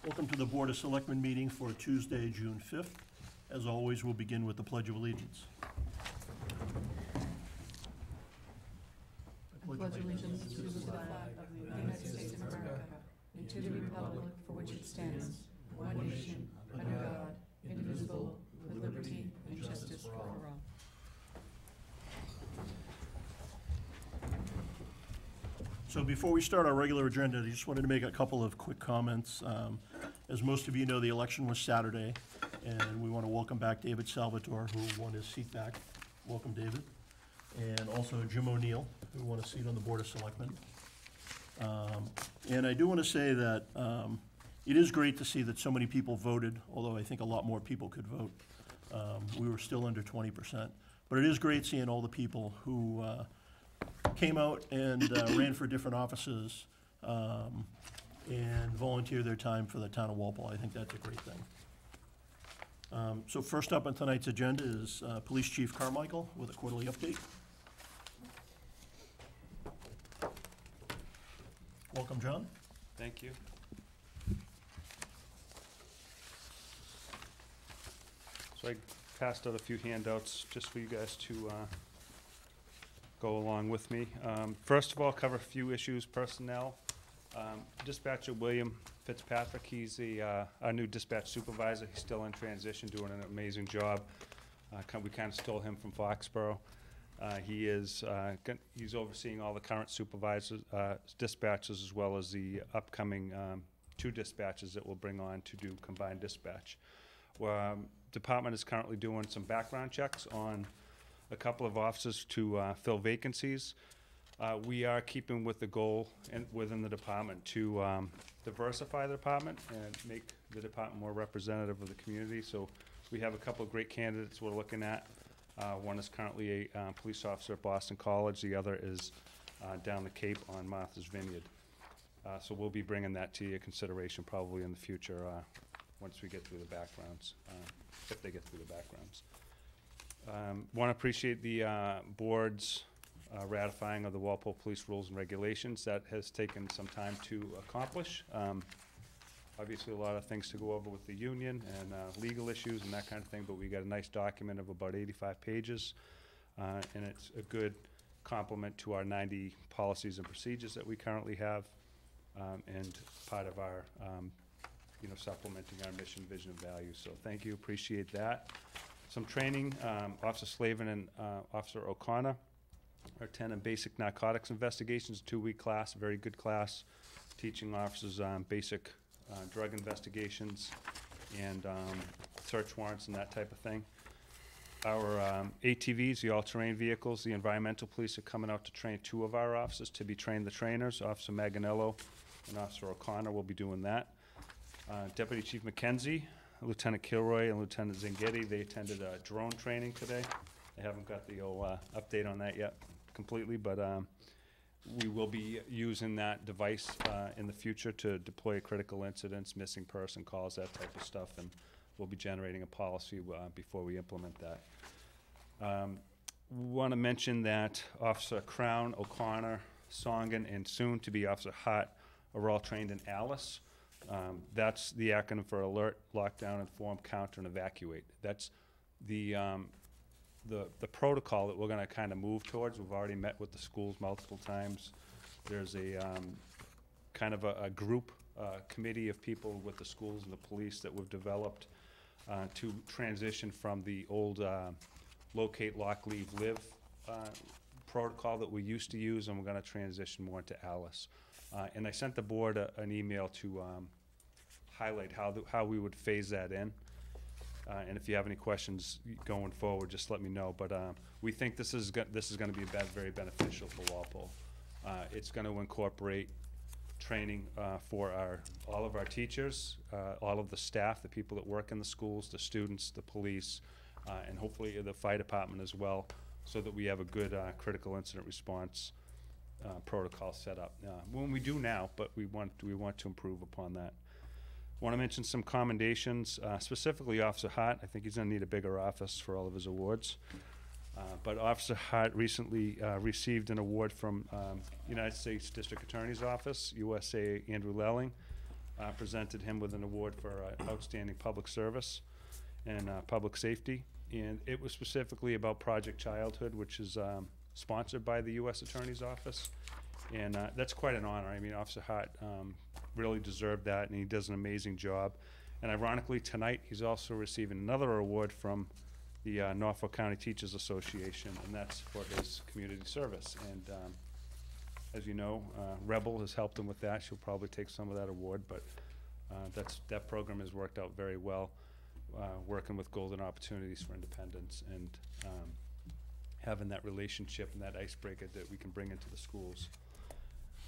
Welcome to the Board of Selectmen meeting for Tuesday, June 5th. As always, we'll begin with the Pledge of Allegiance. I pledge allegiance to the flag of the United States of America and to the republic for which it stands, one nation, under God, indivisible, with liberty and justice for all. So before we start our regular agenda, I just wanted to make a couple of quick comments. As most of you know, the election was Saturday, and we want to welcome back David Salvatore, who won his seat back. Welcome, David. And also Jim O'Neill, who won a seat on the Board of Selectmen. And I do want to say that it is great to see that so many people voted, although I think a lot more people could vote. We were still under 20%. But it is great seeing all the people who came out and ran for different offices and volunteered their time for the town of Walpole. I think that's a great thing. So first up on tonight's agenda is Police Chief Carmichael with a quarterly update. Welcome, John. Thank you. So I passed out a few handouts just for you guys to go along with me. First of all, cover a few issues, personnel. Dispatcher William Fitzpatrick, he's our new dispatch supervisor. He's still in transition, doing an amazing job. We kind of stole him from Foxborough. He's overseeing all the current supervisors, dispatchers, as well as the upcoming 2 dispatchers that we'll bring on to do combined dispatch. Department is currently doing some background checks on a couple of officers to fill vacancies. We are keeping with the goal within the department to diversify the department and make the department more representative of the community. So we have a couple of great candidates we're looking at. One is currently a police officer at Boston College. The other is down the Cape on Martha's Vineyard. So we'll be bringing that to your consideration probably in the future once we get through the backgrounds, if they get through the backgrounds. Want to appreciate the board's ratifying of the Walpole Police Rules and Regulations. That has taken some time to accomplish. Obviously, a lot of things to go over with the union and legal issues and that kind of thing, but we got a nice document of about 85 pages, and it's a good complement to our 90 policies and procedures that we currently have, and part of our, supplementing our mission, vision, and values. So thank you, appreciate that. Some training, Officer Slavin and Officer O'Connor are attending basic narcotics investigations, 2-week class, very good class, teaching officers basic drug investigations and search warrants and that type of thing. Our ATVs, the all-terrain vehicles, the environmental police are coming out to train 2 of our officers to be trained the trainers. Officer Maganello and Officer O'Connor will be doing that. Deputy Chief McKenzie, Lieutenant Kilroy, and Lieutenant Zingetti, they attended drone training today. I haven't got the update on that yet completely, but we will be using that device in the future to deploy critical incidents, missing person calls, that type of stuff, and we'll be generating a policy before we implement that. Want to mention that Officer Crown, O'Connor, Songen, and soon to be Officer Hart are all trained in ALICE. That's the acronym for Alert, Lockdown, Inform, Counter, and Evacuate. That's the protocol that we're going to kind of move towards. We've already met with the schools multiple times. There's a kind of a group committee of people with the schools and the police that we've developed to transition from the old locate, lock, leave, live protocol that we used to use, and we're going to transition more into ALICE. And I sent the board an email to highlight how we would phase that in. And if you have any questions going forward, just let me know. But we think this is going to be very beneficial for Walpole. It's going to incorporate training for all of our teachers, all of the staff, the people that work in the schools, the students, the police, and hopefully the fire department as well, so that we have a good critical incident response protocol set up. When we do now, but we want to improve upon that. Want to mention some commendations, specifically Officer Hart. I think he's going to need a bigger office for all of his awards. But Officer Hart recently received an award from United States District Attorney's Office, USA Andrew Lelling. presented him with an award for outstanding public service and public safety. And it was specifically about Project Childhood, which is sponsored by the U.S. Attorney's Office. And that's quite an honor. I mean, Officer Hart really deserved that, and he does an amazing job. And ironically, tonight, he's also receiving another award from the Norfolk County Teachers Association, and that's for his community service. And as you know, Rebel has helped him with that. She'll probably take some of that award, but that program has worked out very well, working with Golden Opportunities for Independence and having that relationship and that icebreaker that we can bring into the schools.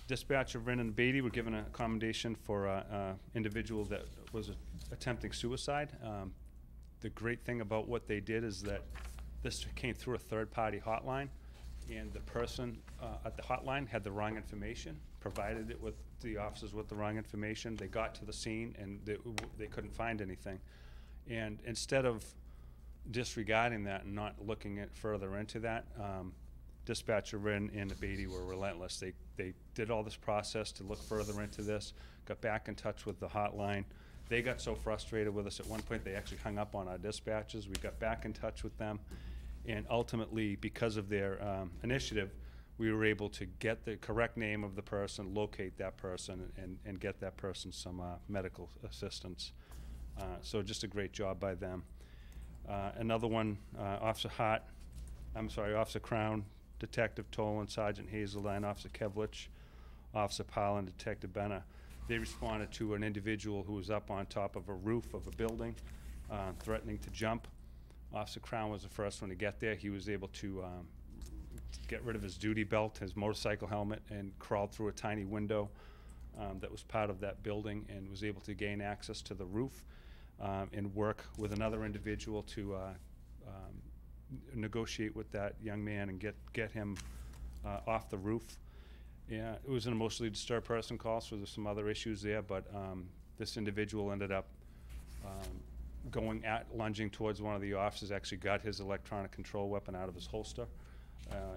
Dispatcher Brennan Beatty were given a commendation for an individual that was attempting suicide. The great thing about what they did is that this came through a third-party hotline, and the person at the hotline had the wrong information, provided it with the officers with the wrong information. They got to the scene, and they couldn't find anything. And instead of disregarding that and not looking at further into that, Dispatcher Wren and Beatty were relentless. They did all this process to look further into this, got back in touch with the hotline. They got so frustrated with us at one point they actually hung up on our dispatchers. We got back in touch with them, and ultimately, because of their initiative, we were able to get the correct name of the person, locate that person, and get that person some medical assistance. So just a great job by them. Another one, Officer Crown, Detective Tolan, Sergeant Hazeline, Officer Kevlich, Officer Powell, and Detective Benner. They responded to an individual who was up on top of a roof of a building, threatening to jump. Officer Crown was the first one to get there. He was able to get rid of his duty belt, his motorcycle helmet, and crawled through a tiny window that was part of that building, and was able to gain access to the roof and work with another individual to negotiate with that young man and get him off the roof. Yeah, it was an emotionally disturbed person call, so there's some other issues there, but this individual ended up lunging towards one of the officers, actually got his electronic control weapon out of his holster,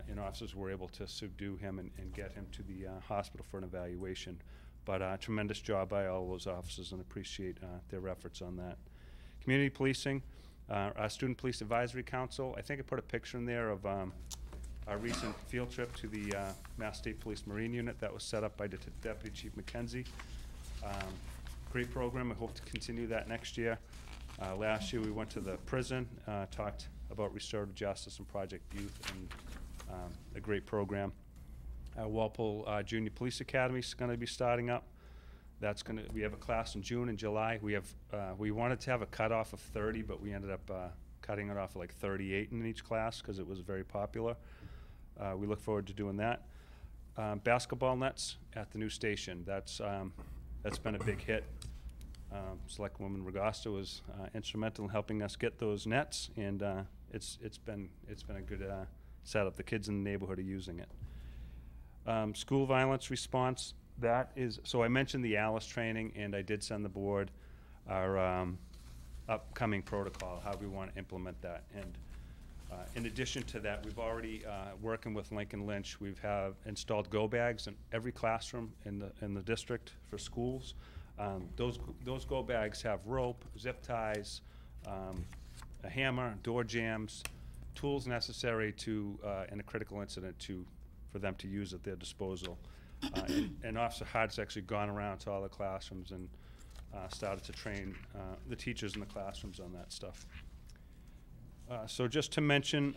and officers were able to subdue him and get him to the hospital for an evaluation. But tremendous job by all those officers, and appreciate their efforts on that. Community policing, our Student Police Advisory Council, I think I put a picture in there of our recent field trip to the Mass State Police Marine Unit that was set up by Deputy Chief McKenzie. Great program. I hope to continue that next year. Last year we went to the prison, talked about restorative justice and Project Youth, and a great program. Walpole Junior Police Academy is going to be starting up. We have a class in June and July. We wanted to have a cutoff of 30, but we ended up cutting it off at like 38 in each class because it was very popular. We look forward to doing that. Basketball nets at the new station. That's been a big hit. Selectwoman Regasta was instrumental in helping us get those nets, and it's been a good setup. The kids in the neighborhood are using it. School violence response. So I mentioned the ALICE training, and I did send the board our upcoming protocol, how we want to implement that. And in addition to that, we've already, working with Lincoln Lynch, have installed go bags in every classroom in the district for schools. Those go bags have rope, zip ties, a hammer, door jams, tools necessary to, in a critical incident, for them to use at their disposal. And Officer Hart's actually gone around to all the classrooms and started to train the teachers in the classrooms on that stuff. So just to mention,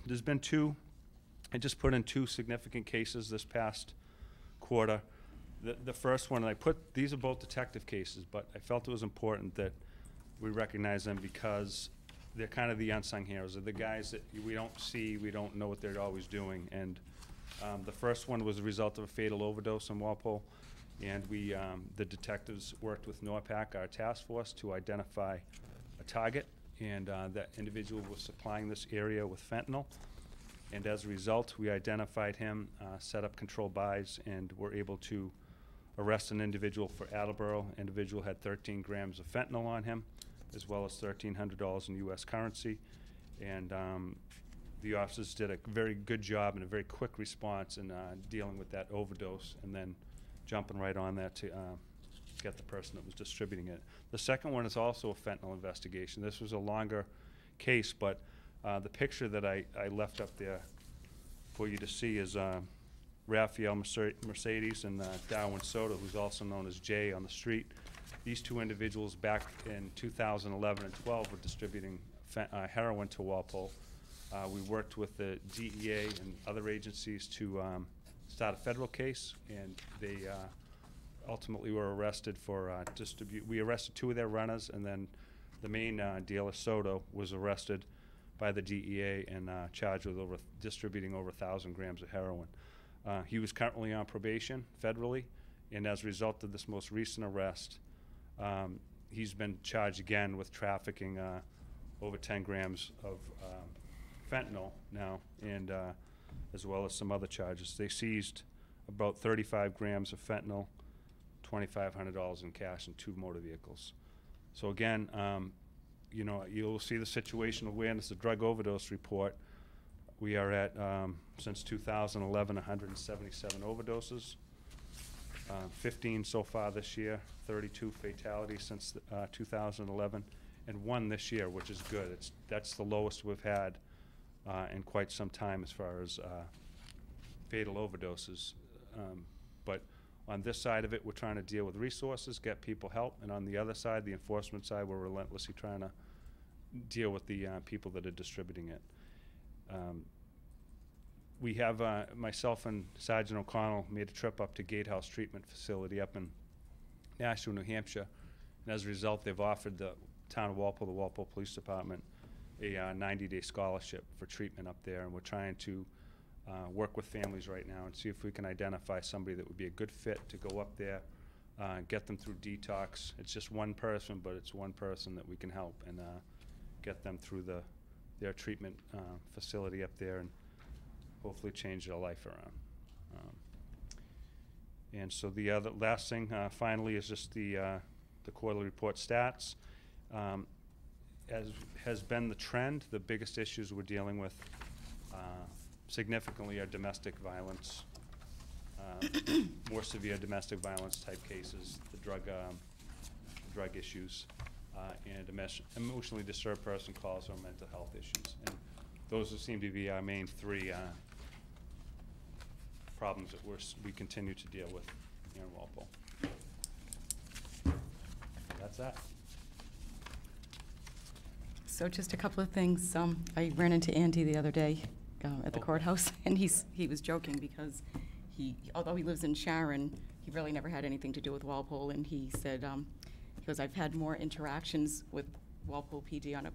there's been I just put in 2 significant cases this past quarter. The first one, these are both detective cases, but I felt it was important that we recognize them because they're kind of the unsung heroes. They're the guys that we don't see, we don't know what they're always doing. And the first one was a result of a fatal overdose in Walpole, and the detectives worked with NORPAC, our task force, to identify a target, and that individual was supplying this area with fentanyl. And as a result, we identified him, set up controlled buys, and were able to arrest an individual for Attleboro. Individual had 13 grams of fentanyl on him, as well as $1,300 in U.S. currency. And the officers did a very good job and a very quick response in dealing with that overdose, and then jumping right on that get the person that was distributing it. The second one is also a fentanyl investigation. This was a longer case, but the picture that I left up there for you to see is Raphael Mercedes and Darwin Soto, who's also known as Jay on the street. These two individuals back in 2011 and 12 were distributing heroin to Walpole. We worked with the DEA and other agencies to start a federal case, and they ultimately were arrested for we arrested 2 of their runners, and then the main dealer, Soto, was arrested by the DEA and charged with distributing over 1,000 grams of heroin. He was currently on probation federally, and as a result of this most recent arrest, he's been charged again with trafficking over 10 grams of fentanyl now, and as well as some other charges. They seized about 35 grams of fentanyl, $2,500 in cash, and 2 motor vehicles. So again, you know, you'll see the situational awareness, the drug overdose report. We are at, since 2011, 177 overdoses, 15 so far this year, 32 fatalities since 2011, and 1 this year, which is good. That's the lowest we've had in quite some time as far as fatal overdoses. But on this side of it, we're trying to deal with resources, get people help, and on the other side, the enforcement side, we're relentlessly trying to deal with the people that are distributing it. We have, myself and Sergeant O'Connell made a trip up to Gatehouse Treatment Facility up in Nashua, New Hampshire, and as a result, they've offered the town of Walpole, the Walpole Police Department, a 90-day scholarship for treatment up there, and we're trying to work with families right now and see if we can identify somebody that would be a good fit to go up there, get them through detox. It's just one person, but it's one person that we can help and get them through their treatment facility up there and hopefully change their life around. And so the last thing, finally, is just the quarterly report stats. As has been the trend, the biggest issues we're dealing with significantly are domestic violence, more severe domestic violence type cases, the drug issues, and emotionally disturbed person calls or mental health issues. And those seem to be our main 3 problems that we continue to deal with here in Walpole. That's that. So just a couple of things. I ran into Andy the other day at the courthouse, and he was joking because although he lives in Sharon, he really never had anything to do with Walpole, and he said, he goes, I've had more interactions with Walpole PD on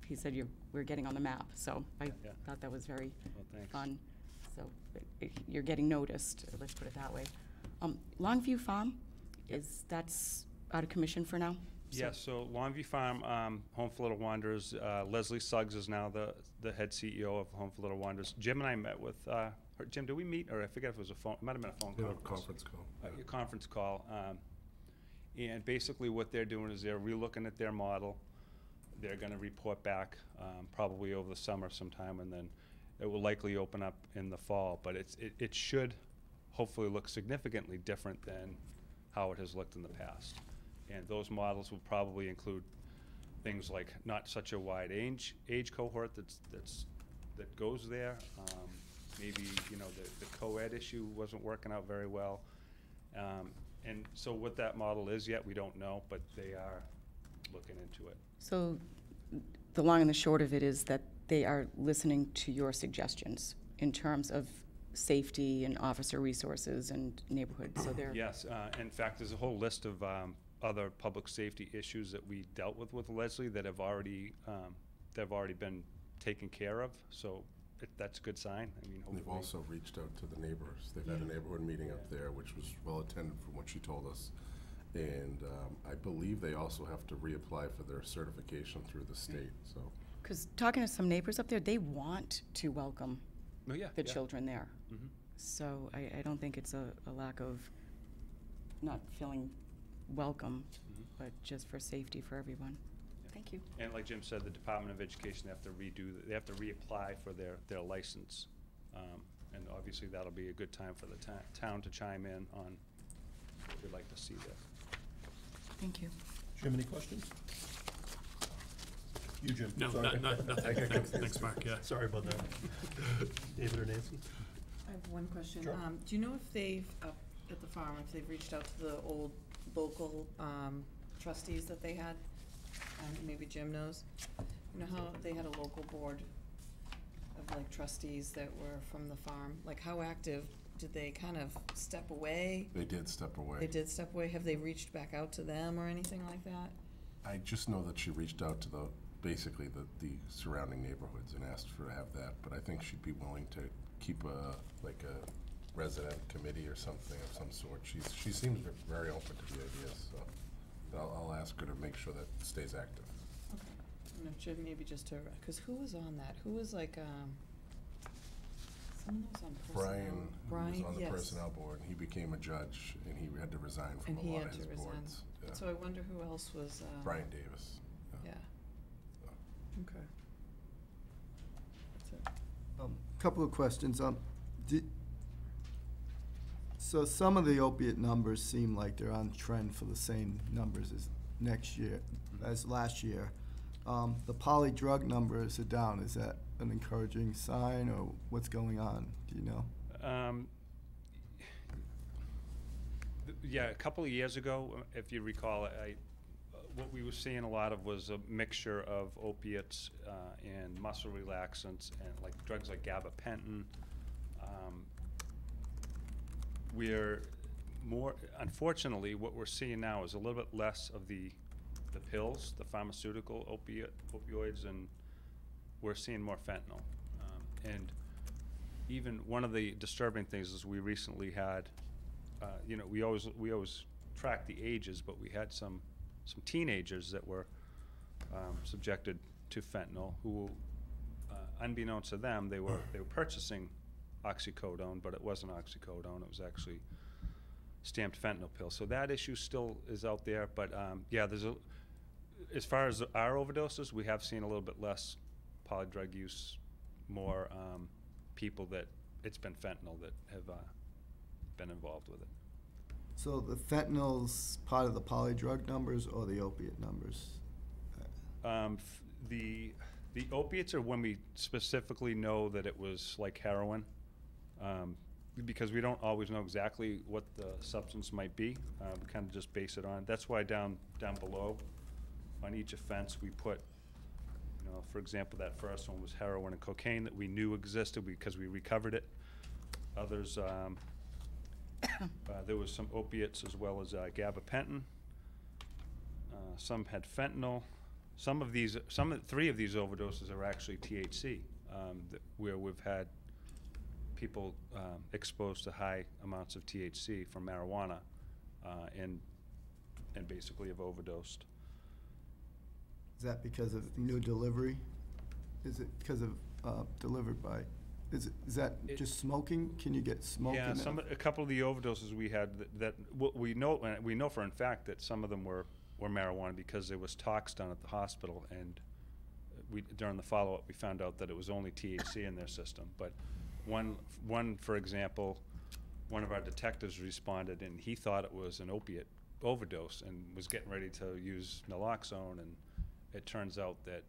he said, we're getting on the map. So I thought that was very fun. So you're getting noticed, let's put it that way. Longview Farm, that's out of commission for now? Yes, so Longview Farm, Home for Little Wanderers, Leslie Suggs is now the head CEO of Home for Little Wanderers. Jim and I met with her. Jim, did we meet, or I forget if it was a phone, it might have been a phone call. Conference call. A conference call. And basically what they're doing is they're relooking at their model. They're going to report back probably over the summer sometime, and then it will likely open up in the fall. But it should hopefully look significantly different than how it has looked in the past. And those models will probably include things like not such a wide age cohort that goes there. Maybe the co-ed issue wasn't working out very well. And so what that model is yet, we don't know, but they are looking into it. So the long and the short of it is that they are listening to your suggestions in terms of safety and officer resources and neighborhood. So they're yes. In fact, there's a whole list of other public safety issues that we dealt with Leslie that have already been taken care of. So that's a good sign. I mean, they've also reached out to the neighbors. They've had a neighborhood meeting up there, which was well attended from what she told us. And I believe they also have to reapply for their certification through the state. So, because talking to some neighbors up there, they want to welcome the children there. Mm-hmm. So I don't think it's a lack of not feeling welcome, but just for safety for everyone. Thank you. And like Jim said, the Department of Education, they have to reapply for their license. And obviously that'll be a good time for the town to chime in on what we'd like to see there. Thank you. Jim, any questions? You, Jim. No, Sorry. nothing. Thanks, Mark, yeah. Sorry about that. David or Nancy? I have one question. Sure. Do you know if they've, up at the farm, if they've reached out to the old local trustees that they had? Maybe Jim knows. You know how they had a local board of like trustees that were from the farm? Like how active, did they kind of step away? They did step away. They did step away. Have they reached back out to them or anything like that? I just know that she reached out to basically the surrounding neighborhoods and asked for to have that, but I think she'd be willing to keep like a resident committee or something of some sort. She seems very open to the idea, so I'll ask her to make sure that it stays active. Okay. And if Jim, maybe just to, because who was on that? Who was like, someone that was on personnel? Brian, who was on the yes. personnel board, and he became a judge, and he had to resign from And a he lot had of to his resign. boards. Yeah. So I wonder who else was, Brian Davis. yeah. Okay. That's it. Couple of questions. So some of the opiate numbers seem like they're on trend for the same numbers as as last year. The poly drug numbers are down. Is that an encouraging sign, or what's going on? Do you know? Yeah, a couple of years ago, if you recall, what we were seeing a lot of was a mixture of opiates and muscle relaxants and like drugs like gabapentin. We're more, unfortunately, what we're seeing now is a little bit less of the pills, the pharmaceutical opioids, and we're seeing more fentanyl. And even one of the disturbing things is we recently had, we always track the ages, but we had some teenagers that were subjected to fentanyl who, unbeknownst to them, they were purchasing oxycodone, but it wasn't oxycodone. It was actually stamped fentanyl pills. So that issue still is out there, but yeah, as far as our overdoses, we have seen a little bit less polydrug use, more people that it's been fentanyl that have been involved with it. So the fentanyl's part of the polydrug numbers or the opiate numbers? The opiates are when we specifically know that it was like heroin, because we don't always know exactly what the substance might be. We kind of just base it on. That's why down below, on each offense, we put, for example, that first one was heroin and cocaine that we knew existed because we recovered it. Others, there was some opiates as well as gabapentin. Some had fentanyl. Three of these overdoses are actually THC, where we've had people exposed to high amounts of THC from marijuana, and basically have overdosed. Is that because of new delivery? Is it because of delivered by? Is that just smoking? Can you get smoke? Yeah, in that? a couple of the overdoses we had that we know for a fact that some of them were marijuana because there was talks done at the hospital, and during the follow-up we found out that it was only THC in their system. But one for example, one of our detectives responded and he thought it was an opiate overdose and was getting ready to use naloxone, and it turns out that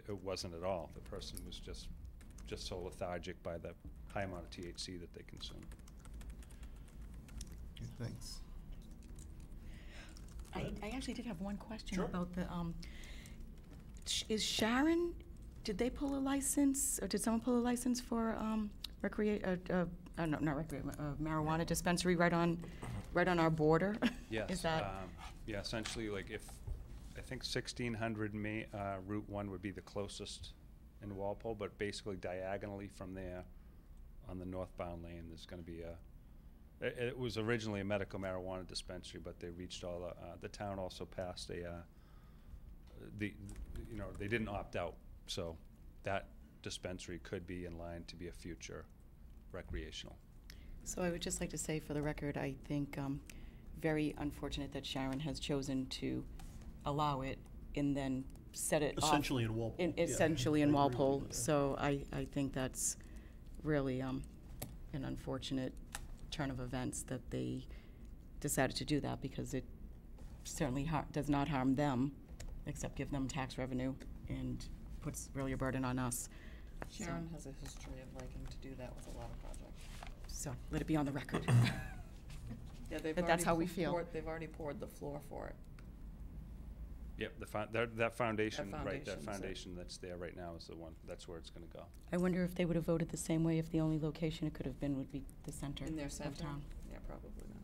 it wasn't at all. The person was just so lethargic by the high amount of THC that they consumed. Okay, thanks. I actually did have one question Sure. about the, is Sharon, did they pull a license, or did someone pull a license for marijuana dispensary right on our border? Yes. Is that? Yeah, essentially, like I think 1600 Route 1 would be the closest in Walpole, but basically diagonally from there on the northbound lane, there's going to be it was originally a medical marijuana dispensary, but they reached all the town also passed they didn't opt out, so that dispensary could be in line to be a future recreational. So I would just like to say for the record, I think very unfortunate that Sharon has chosen to allow it and then set it off. Essentially in Walpole. Essentially in I agree with Walpole. you, yeah. So I think that's really an unfortunate turn of events that they decided to do that, because it certainly does not harm them, except give them tax revenue and puts really a burden on us. Sharon has a history of liking to do that with a lot of projects. So let it be on the record. Yeah, they've But that's already how we feel. They've already poured the floor for it. Yep, that foundation, right, that foundation's it. foundation that's there right now is the one, that's where it's gonna go. I wonder if they would have voted the same way if the only location it could have been would be the center In their of center? town. Yeah, probably not.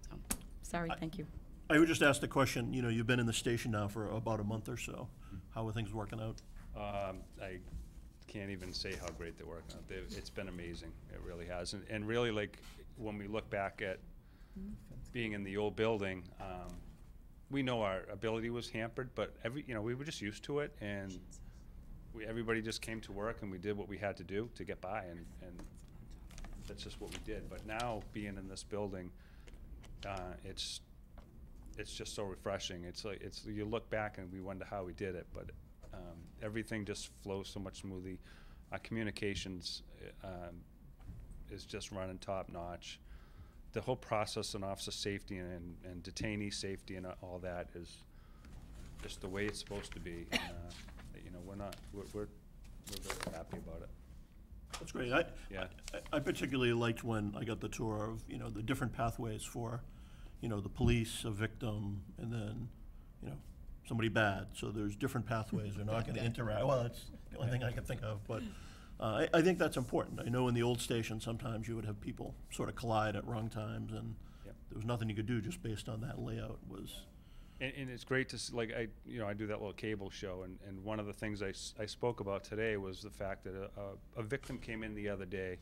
So, sorry, thank you. I would just ask the question, you know, you've been in the station now for about a month or so. How are things working out? I can't even say how great they're working out. It's been amazing, it really has. And really, like, when we look back at being in the old building, we know our ability was hampered, but we were just used to it, and everybody just came to work and we did what we had to do to get by, and that's just what we did. But now, being in this building, it's just so refreshing. It's like, you look back and we wonder how we did it, but everything just flows so much smoothly. Our communications is just running top notch. The whole process on officer safety and detainee safety and all that is just the way it's supposed to be. We're very happy about it. That's great. Yeah. I particularly liked when I got the tour of, you know, the different pathways for, you know, the police, a victim, and then, you know, somebody bad. So there's different pathways. They're not going to interact. Well, that's the only thing I can think of. But I think that's important. I know in the old station sometimes you would have people sort of collide at wrong times, and Yep. there was nothing you could do just based on that layout. And it's great to like I do that little cable show, and one of the things I spoke about today was the fact that a victim came in the other day,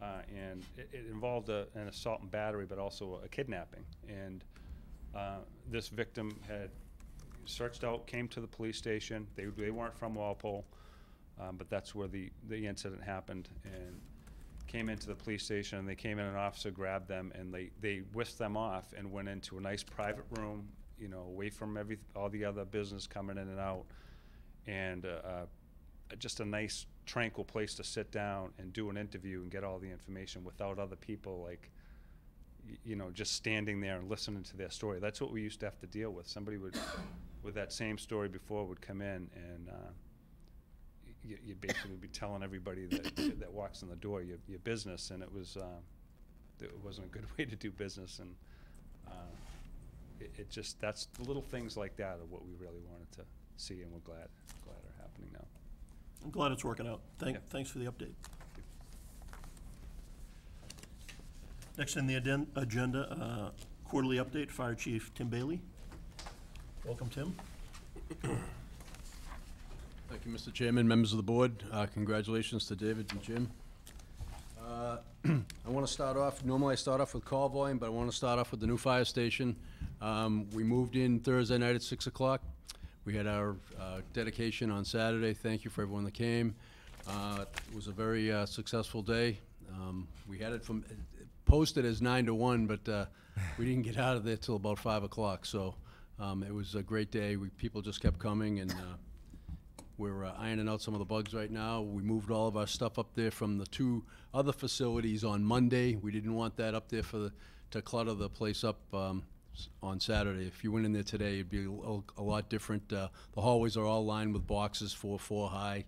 and it involved an assault and battery, but also a kidnapping. And this victim had searched out, came to the police station. They weren't from Walpole, but that's where the incident happened, and came into the police station, and they came in, an officer grabbed them, and they whisked them off and went into a nice private room, you know, away from all the other business coming in and out, and just a nice tranquil place to sit down and do an interview and get all the information without other people, like, you know, just standing there and listening to their story. That's what we used to have to deal with. Somebody would, with that same story before, would come in, and you basically be telling everybody that walks in the door your business, and it wasn't a good way to do business, and it just, that's the little things like that are what we really wanted to see, and we're glad are happening now. I'm glad it's working out. Yeah. Thanks for the update. Next on the agenda, quarterly update, Fire Chief Tim Bailey. Welcome, Tim. Thank you, Mr. Chairman, members of the board. Congratulations to David and Jim. I want to start off, normally I start off with call volume, but I want to start off with the new fire station. We moved in Thursday night at 6 o'clock. We had our dedication on Saturday. Thank you for everyone that came. It was a very successful day. We had it posted as 9 to 1, but we didn't get out of there till about 5 o'clock. So it was a great day. People just kept coming, and we're ironing out some of the bugs right now. We moved all of our stuff up there from the 2 other facilities on Monday. We didn't want that up there to clutter the place up on Saturday. If you went in there today, it'd be a lot different. The hallways are all lined with boxes 4 high,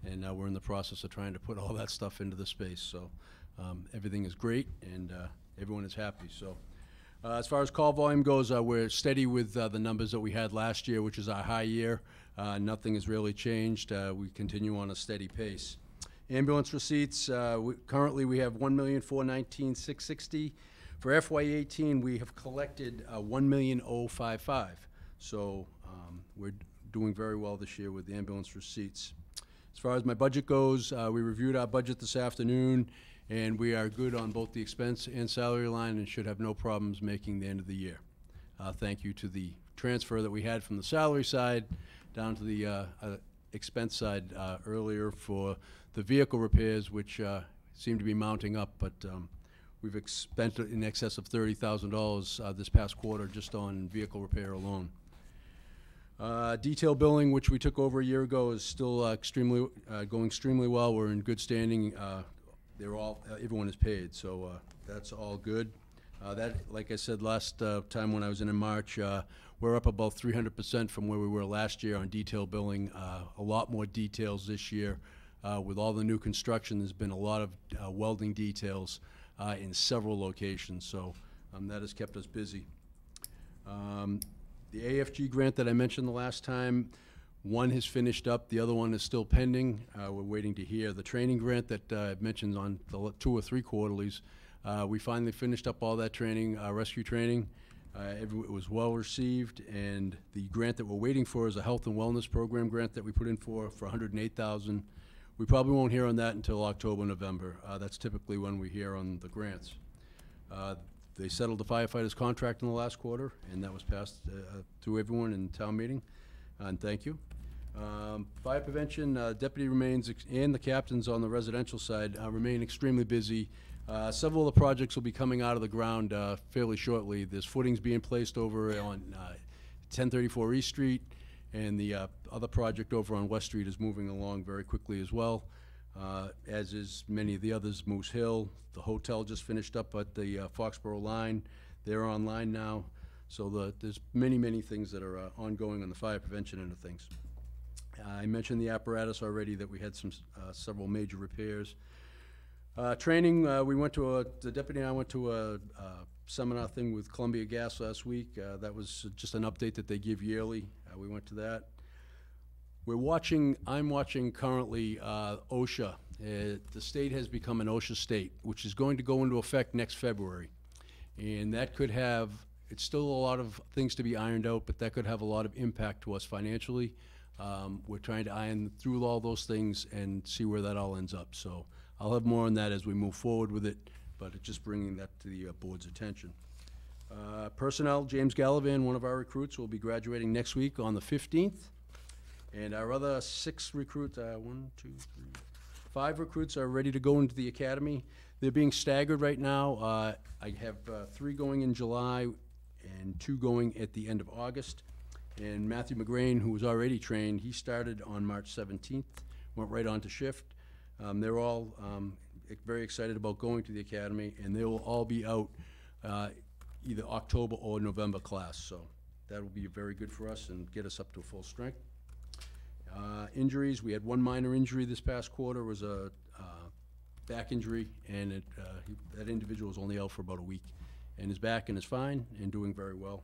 and we're in the process of trying to put all that stuff into the space. So everything is great, and everyone is happy. So as far as call volume goes, we're steady with the numbers that we had last year, which is our high year. Nothing has really changed. We continue on a steady pace. Ambulance receipts, currently we have $1,419,660. For FY18, we have collected $1,055,055. So we're doing very well this year with the ambulance receipts. As far as my budget goes, we reviewed our budget this afternoon, and we are good on both the expense and salary line and should have no problems making the end of the year. Thank you to the transfer that we had from the salary side down to the expense side earlier for the vehicle repairs, which seem to be mounting up, but we've spent in excess of $30,000 this past quarter just on vehicle repair alone. Detail billing, which we took over a year ago, is still going extremely well. We're in good standing. Everyone is paid, so that's all good. That, like I said last time when I was in March, we're up about 300% from where we were last year on detail billing. A lot more details this year. With all the new construction, there's been a lot of welding details in several locations, so that has kept us busy. The AFG grant that I mentioned the last time, one has finished up, the other one is still pending. We're waiting to hear. The training grant that I mentioned on the 2 or 3 quarterlies, we finally finished up all that training, rescue training. It was well received, and the grant that we're waiting for is a health and wellness program grant that we put in for $108,000. We probably won't hear on that until October, November. That's typically when we hear on the grants. They settled the firefighters' contract in the last quarter, and that was passed through everyone in town meeting, and thank you. Fire prevention, deputy remains, and the captains on the residential side remain extremely busy. Several of the projects will be coming out of the ground fairly shortly. There's footings being placed over on 1034 East Street, and the other project over on West Street is moving along very quickly as well, as is many of the others. Moose Hill, the hotel just finished up at the Foxborough line. They're online now. So there's many, many things that are ongoing on the fire prevention end of things. I mentioned the apparatus already, that we had several major repairs. Training, the deputy and I went to a seminar thing with Columbia Gas last week. That was just an update that they give yearly. We went to that. I'm watching currently OSHA. The state has become an OSHA state, which is going to go into effect next February. And that could have, it's still a lot of things to be ironed out, but that could have a lot of impact to us financially. We're trying to iron through all those things and see where that all ends up. So I'll have more on that as we move forward with it, but it's just bringing that to the board's attention. Personnel, James Gallivan, one of our recruits, will be graduating next week on the 15th. And our other 6 recruits, 5 recruits are ready to go into the academy. They're being staggered right now. I have 3 going in July and 2 going at the end of August. And Matthew McGrain, who was already trained, he started on March 17th, went right on to shift. They're all very excited about going to the academy, and they will all be out either October or November class. So that will be very good for us and get us up to full strength. Injuries, we had 1 minor injury this past quarter. It was a back injury, and that individual was only out for about a week, and is back and is fine and doing very well.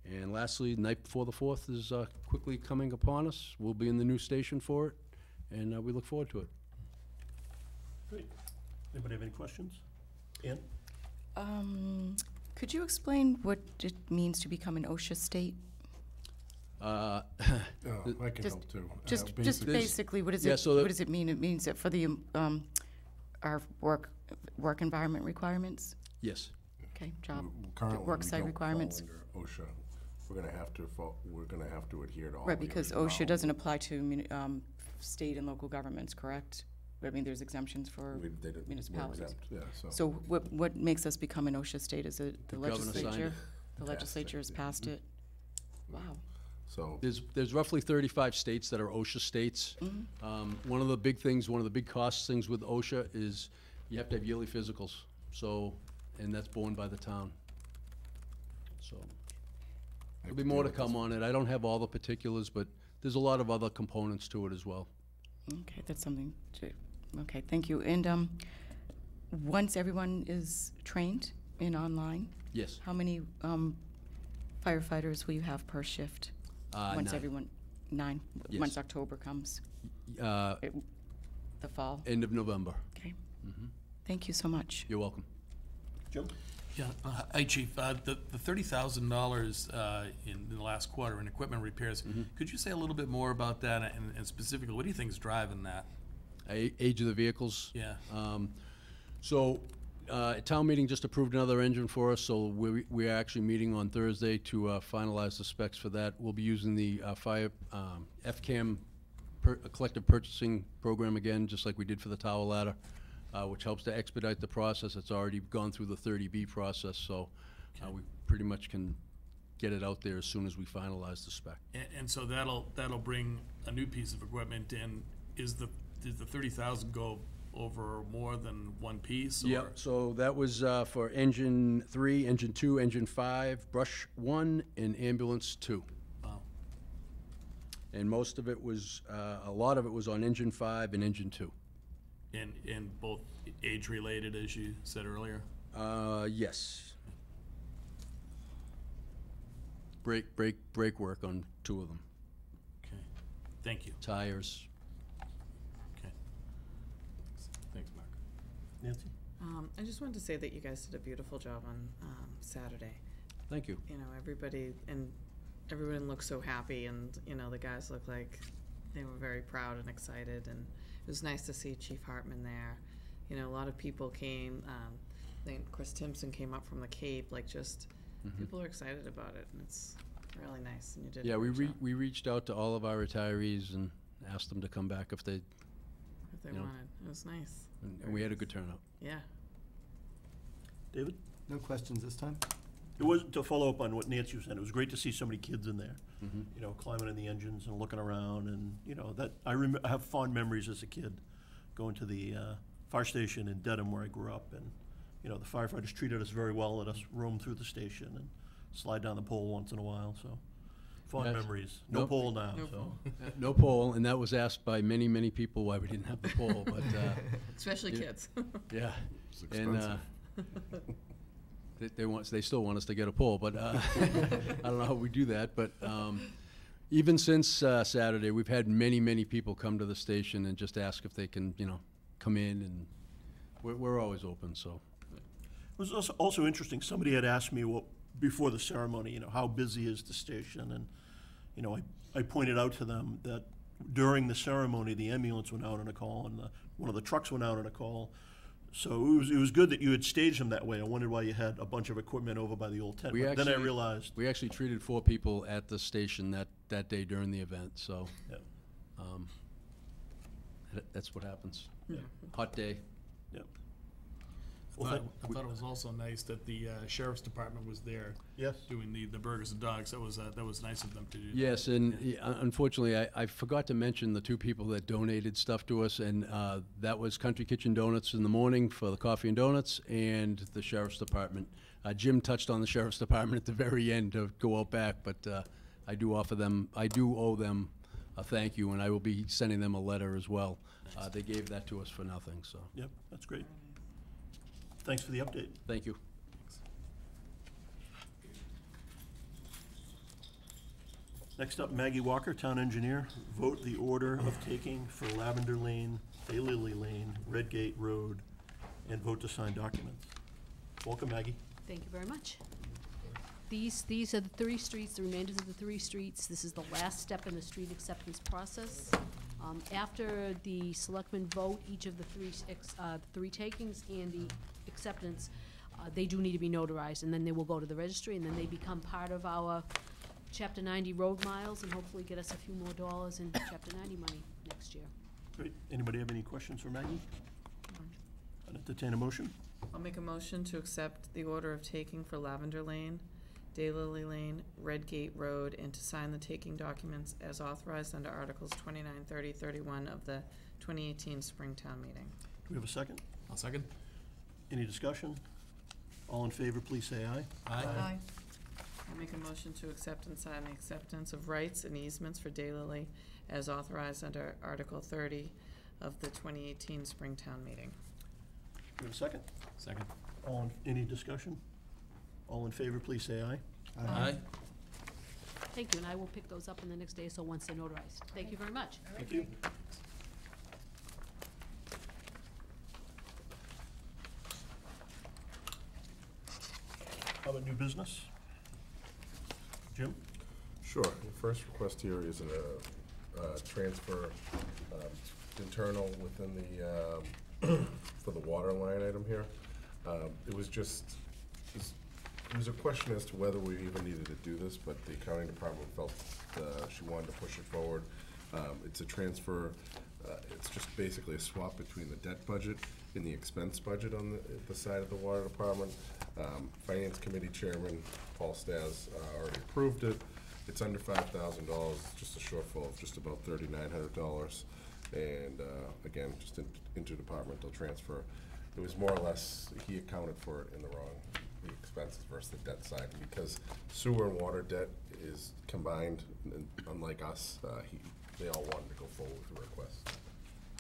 And lastly, the night before the 4th is quickly coming upon us. We'll be in the new station for it, and we look forward to it. Great. Anybody have any questions? Ann? Could you explain what it means to become an OSHA state? I can Just- help too. Just Basically- basically, what does Yeah, it, so what does it mean? It means that for the, our work environment requirements? Yes. Okay, job, Currently, work we site don't requirements? fall under OSHA. We're gonna have to adhere to all Right, the because other OSHA doesn't apply to state and local governments, correct? I mean, there's exemptions for They didn't- we're municipalities. exempt, yeah, So what makes us become an OSHA state? Is it the governor signed legislature? it. The legislature has passed it? Wow. So, There's roughly 35 states that are OSHA states. One of the big things, one of the big cost things with OSHA is you have to have yearly physicals. So, and that's borne by the town. So, there'll be more to come on it. I don't have all the particulars, but there's a lot of other components to it as well. Okay, that's something to, okay, thank you. And once everyone is trained in online, Yes. how many firefighters will you have per shift? Once 9. everyone, 9, Yes. once October comes, Uh, the fall? End of November. Okay. Thank you so much. You're welcome. Jim? Yeah, hi, Chief. The $30,000 in the last quarter in equipment repairs, could you say a little bit more about that, and specifically, what do you think is driving that? Age of the vehicles. Yeah. So, town meeting just approved another engine for us, so we are actually meeting on Thursday to finalize the specs for that. We'll be using the fire FCAM collective purchasing program again, just like we did for the tower ladder, which helps to expedite the process. It's already gone through the 30B process, so we pretty much can get it out there as soon as we finalize the spec. And so that'll bring a new piece of equipment in. Does the 30,000 go over more than one piece? or- Yep, so that was for engine 3, engine 2, engine 5, brush 1, and ambulance 2. Wow. And most of it was, a lot of it was on engine 5 and engine 2. And both age-related, as you said earlier? Yes. Brake work on 2 of them. Okay, thank you. Tires. Okay. Thanks, Mark. Nancy? I just wanted to say that you guys did a beautiful job on Saturday. Thank you. You know, everyone looked so happy, and, you know, the guys looked like they were very proud and excited, and it was nice to see Chief Hartman there. You know, a lot of people came, I think Chris Timpson came up from the Cape, like, just, people are excited about it, and it's really nice, and you did a Yeah, great job we reached out to all of our retirees and asked them to come back if they, if they you know. wanted. It was nice. and we had a good turnout. Yeah. David? No questions this time? It was, to follow up on what Nancy was saying, it was great to see so many kids in there, you know, climbing in the engines and looking around, and, you know, that, I have fond memories as a kid going to the fire station in Dedham where I grew up, and, you know, the firefighters treated us very well, let us roam through the station and slide down the pole once in a while, so, fond Yes. memories. No Nope. pole now, No so. pole. No pole, and that was asked by many, many people why we didn't have the pole, but, Especially Yeah. kids. yeah. It's And, expensive. they still want us to get a poll, but I don't know how we do that. But even since Saturday, we've had many, many people come to the station and just ask if they can, you know, come in, and we're always open. So It was also interesting, somebody had asked me before the ceremony, you know, how busy is the station? And, you know, I pointed out to them that during the ceremony, the ambulance went out on a call, and one of the trucks went out on a call. So it was good that you had staged them that way. I wondered why you had a bunch of equipment over by the old tent. We But then I actually- realized, we actually treated 4 people at the station that day during the event. So yeah, that's what happens. yeah, Hot day. yeah. I Well, thought, I thought it was also nice that the sheriff's department was there Yes. doing the burgers and dogs. That was nice of them to do. that. Yes, and unfortunately, I forgot to mention the 2 people that donated stuff to us, and that was Country Kitchen Donuts in the morning for the coffee and donuts, and the Sheriff's Department. Jim touched on the Sheriff's Department at the very end to go out back, but I do owe them a thank you, and I will be sending them a letter as well. They gave that to us for nothing, so Yep, that's great. Thanks for the update. thank you. Next up, Maggie Walker, Town Engineer. Vote the order of taking for Lavender Lane, Daylily Lane, Redgate Road, and vote to sign documents. Welcome, Maggie. Thank you very much. These are the 3 streets, the remainders of the 3 streets. This is the last step in the street acceptance process. After the selectmen vote each of the 3 takings and the acceptance, they do need to be notarized, and then they will go to the registry, and then they become part of our Chapter 90 road miles, and hopefully get us a few more dollars in Chapter 90 money next year. Great. Anybody have any questions for Maggie? I'd entertain a motion. I'll make a motion to accept the order of taking for Lavender Lane, Daylily Lane, Redgate Road, and to sign the taking documents as authorized under Articles 29, 30, 31 of the 2018 Springtown meeting. Do we have a second? I'll second. Any discussion? All in favor, please say aye. Aye. I'll make a motion to accept and sign the acceptance of rights and easements for Daylily as authorized under Article 30 of the 2018 Springtown meeting. Do we have a second? Second. Any discussion? All in favor, please say aye. Aye. Thank you, and I will pick those up in the next day or so once they're notarized. Thank you very much. Thank you. How about new business? Jim? Sure. The first request here is a transfer internal within the, for the water line item here. It was a question as to whether we even needed to do this, but the accounting department felt she wanted to push it forward. It's a transfer, it's just basically a swap between the debt budget and the expense budget on the side of the water department. Finance Committee Chairman Paul Stas already approved it. It's under $5,000, just a shortfall of just about $3,900. And again, just interdepartmental transfer. It was more or less, he accounted for it in the wrong, the expenses versus the debt side. Because sewer and water debt is combined, and unlike us, they all wanted to go forward with the request.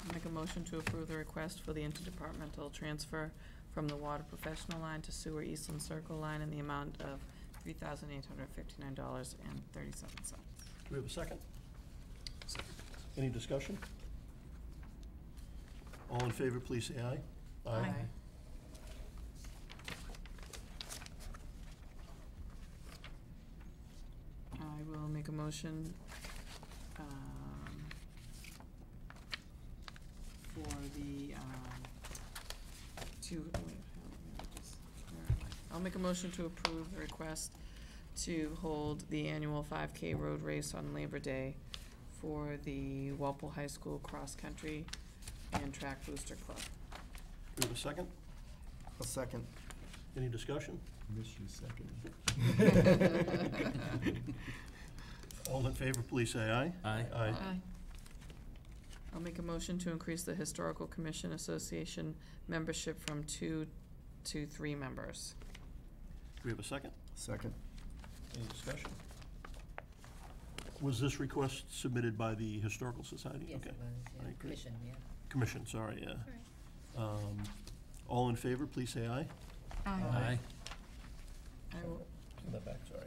I'll make a motion to approve the request for the interdepartmental transfer from the water professional line to sewer Eastland Circle line in the amount of $3,859.37. Do we have a second? Any discussion? All in favor, please say aye. Aye. I will make a motion for the, I'll make a motion to approve the request to hold the annual 5K road race on Labor Day for the Walpole High School Cross Country and Track Booster Club. Do we have a second? A second. Any discussion? Miss you second. All in favor, please say aye. Aye. Aye. I'll make a motion to increase the Historical Commission Association membership from 2 to 3 members. Do we have a second? Second. Any discussion? Was this request submitted by the Historical Society? Yes, Okay. it was, yeah. Right, great. Commission, yeah. Commission, sorry, yeah. All in favor, please say aye. Aye. I will, Send that back, sorry.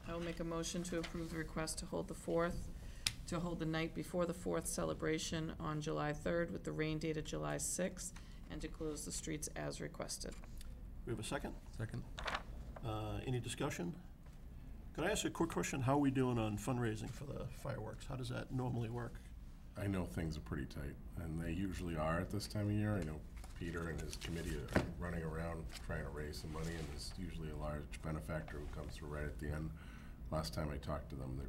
I will make a motion to approve the request to hold the night before the 4th celebration on July 3rd with the rain date of July 6th, and to close the streets as requested. We have a second? Second. Any discussion? Could I ask a quick question? How are we doing on fundraising for the fireworks? How does that normally work? I know things are pretty tight, and they usually are at this time of year. I know Peter and his committee are running around trying to raise some money, and there's usually a large benefactor who comes through right at the end. Last time I talked to them,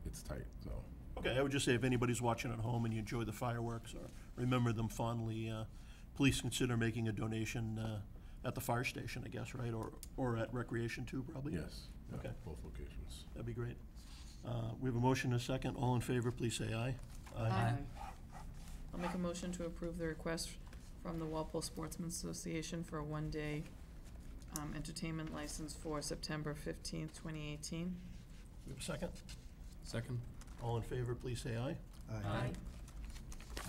it's tight, so. Okay, I would just say if anybody's watching at home and you enjoy the fireworks or remember them fondly, please consider making a donation at the fire station, I guess, right? Or at Recreation too, probably? Yes. yeah, Okay. Both locations. That'd be great. We have a motion and a second. All in favor, please say aye. I'll make a motion to approve the request from the Walpole Sportsmen Association for a one-day entertainment license for September 15th, 2018. We have a second. Second. All in favor, please say aye.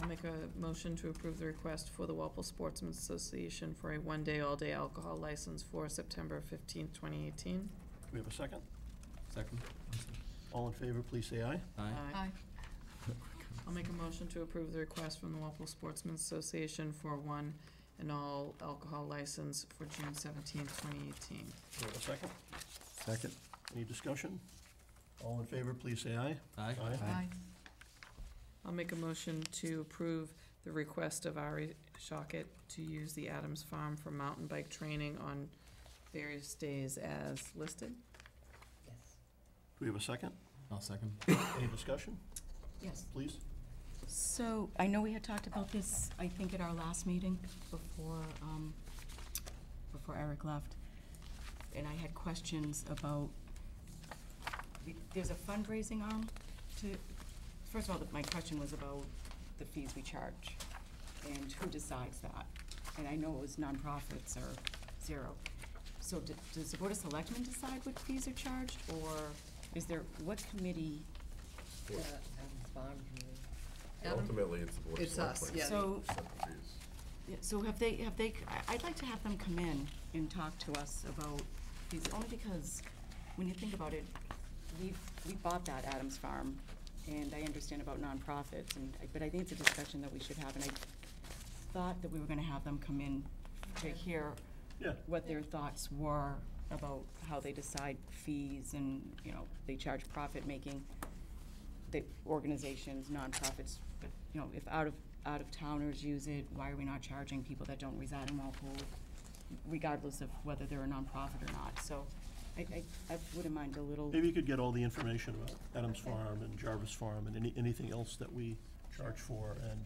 I'll make a motion to approve the request for the Walpole Sportsmen Association for a one-day, all-day alcohol license for September 15th, 2018. We have a second. Second. All in favor, please say aye. Aye. I'll make a motion to approve the request from the Walpole Sportsmen Association for one and all alcohol license for June 17th, 2018. We have a second. Second. Any discussion? All in favor, please say aye. Aye. I'll make a motion to approve the request of Ari Shockett to use the Adams Farm for mountain bike training on various days as listed. Yes. Do we have a second? I'll second. Any discussion? Yes. Please. So, I know we had talked about this, I think, at our last meeting before Eric left. And I had questions about, there's a fundraising arm to, first of all, my question was about the fees we charge and who decides that. And I know it was nonprofits or zero. So does the Board of Selectmen decide what fees are charged, or is there, what committee? The Adams Farm Committee. Adam? Ultimately, it's the Board of It's us, Selectmen. yeah. So, Set the fees. yeah, so have they, I'd like to have them come in and talk to us about these, only because when you think about it, we bought that Adams Farm, and I understand about nonprofits, but I think it's a discussion that we should have, and I thought that we were gonna have them come in to hear Yeah. what their thoughts were about how they decide fees, and, you know, they charge profit-making, the organizations, nonprofits, but, you know, if out-of-towners use it, why are we not charging people that don't reside in Walpole, regardless of whether they're a nonprofit or not? So I wouldn't mind a little. Maybe you could get all the information about Adams Farm and Jarvis Farm and anything else that we charge for, and,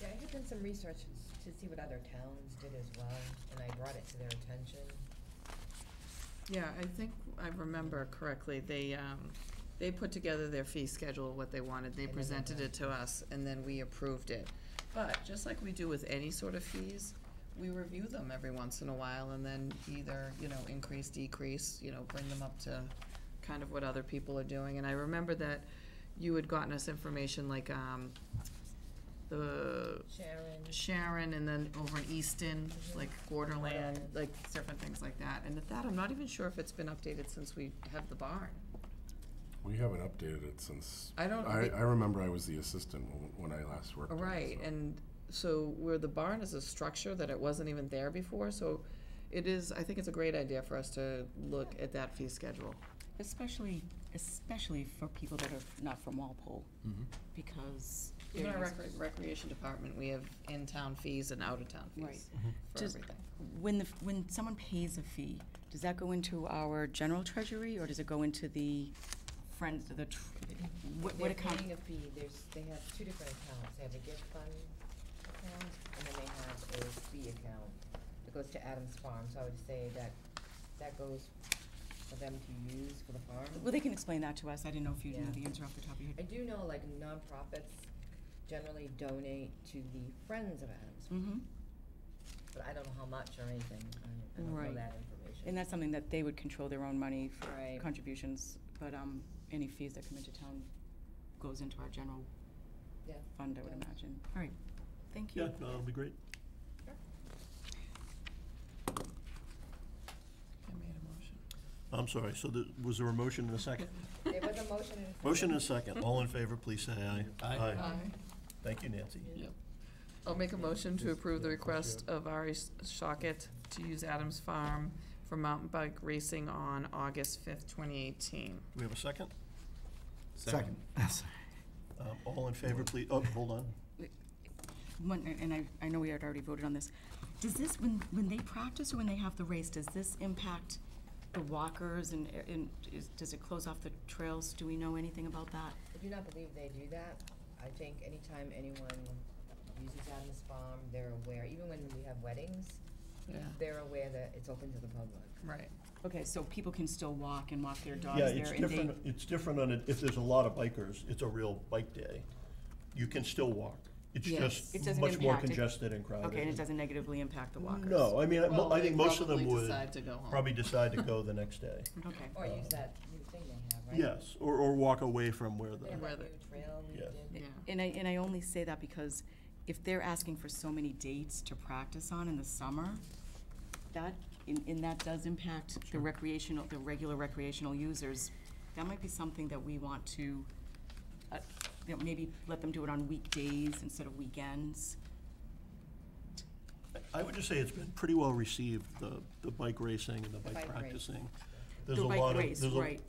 Yeah, I had done some research to see what other towns did as well, and I brought it to their attention. Yeah, I think I remember correctly, they, They put together their fee schedule, what they wanted, they presented it to us, and then we approved it. But just like we do with any sort of fees, we review them every once in a while, and then either, increase, decrease, bring them up to kind of what other people are doing. And I remember that you had gotten us information like, the Sharon, and then over in Easton, like Borderland, like different things like that. And at that, I'm not even sure if it's been updated since we have the barn. We haven't updated it since, I don't- I remember I was the assistant when I last worked on it. Right, so. and so where the barn is a structure that it wasn't even there before, so it is, I think it's a great idea for us to look at that fee schedule. Especially for people that are not from Walpole, because. Even our there is- recreation department, we have in-town fees and out-of-town Right. fees for Does- everything. When someone pays a fee, does that go into our general treasury, or does it go into the friends, what They're account? paying a fee, they have two different accounts, they have a gift fund account, and then they have a fee account that goes to Adams Farm, so I would say that goes for them to use for the farm. Well, they can explain that to us, I didn't know if you knew Yeah. the answer off the top of your I head. do know, like, nonprofits generally donate to the Friends of Adams, Mm-hmm, but I don't know how much or anything, I don't know Right. that information. and that's something that they would control their own money for Right. contributions, but, any fees that come into town goes into our general Yeah. fund, I would Yeah. imagine. All right, thank you. Yeah, no, that'll be great. I made a motion. I'm sorry, so was there a motion and a second? There was a motion and a Motion and a second. All in favor, please say aye. Aye. Thank you, Nancy. Yep. I'll make a motion to approve the request of Ari Shockett to use Adams Farm for mountain bike racing on August 5th, 2018. Do we have a second? Second. All in favor, please, oh, hold on. And I know we had already voted on this. Does this, when they practice or when they have the race, does this impact the walkers and does it close off the trails? Do we know anything about that? I do not believe they do that. I think anytime anyone uses Adams Farm, they're aware, even when we have weddings, Yeah, they're aware that it's open to the public. right. Okay, so people can still walk and walk their dogs Yeah, there it's and they. different, it's different on, if there's a lot of bikers, it's a real bike day. You can still walk. It's Yes. just It doesn't much more impact it. congested and crowded. Okay, and it doesn't negatively impact the walkers? No, I mean, Well, I think they most of them probably would decide to go home. probably decide to go the next day. Okay. Or use that new thing they have, right? Yes, or walk away from where They have Where that the- new trail we Yes. did. Yeah. And I only say that because if they're asking for so many dates to practice on in the summer, that, and that does impact the regular recreational users, that might be something that we want to, maybe let them do it on weekdays instead of weekends. I would just say it's been pretty well received, the bike racing and the bike bike race. practicing. There's The a bike lot of- race, there's a- right.